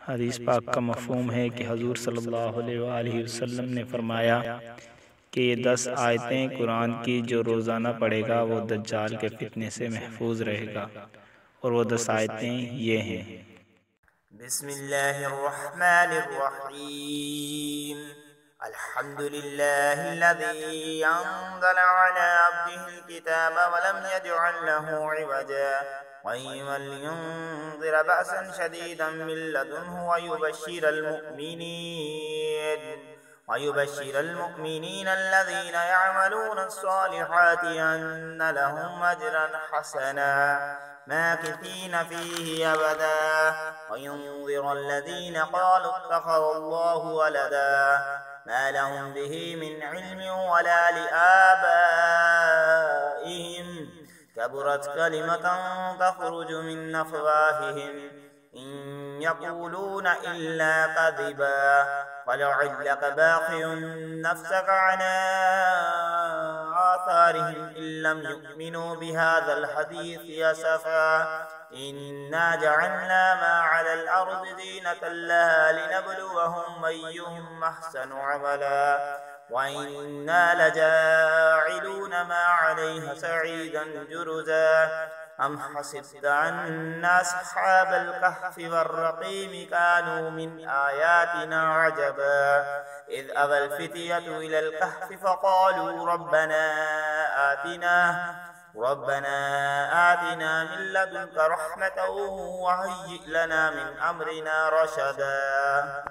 हदीस पाक का मफ़हूम है कि हजूर सल्लल्लाहु अलैहि वसल्लम ने फरमाया कि ये 10 आयतें कुरान की जो रोज़ाना पढ़ेगा वो दज्जाल के फितने से महफूज रहेगा। और वो 10 आयतें ये हैं। बिस्मिल्लाहिर्रहमानिर्रहीम। अल्हम्दुलिल्लाहिल्लज़ी अंज़ला अला अब्दिहिल किताब व लम यजअल लहू इवजा क़य्यिमन लियुनज़िरा बअसन शदीदन मिन लदुन्हु ويبشر المؤمنين الذين يعملون الصالحات أن لهم أجرا حسنا ماكثين فيه أبدا وينذر الذين قالوا اتخذ الله ولدا ما لهم به من علم ولا لآبائهم كبرت كلمة تخرج من أفواههم إن يقولون إلا كذبا فلعلك باخع نفسك على آثارهم إن لم يؤمنوا بهذا الحديث أسفا إنا جعلنا ما على الأرض زينة لها لنبلوهم أيهم أحسن عملا وإنا لجاعلون ما عليها سعيدا جرزا أم حسبت أن أصحاب الكهف والرقيم كانوا من آياتنا عجبا إذ أوى الفتية إلى الكهف فقالوا ربنا آتنا من لدنك رحمة وهيئ لنا من أمرنا رشدا.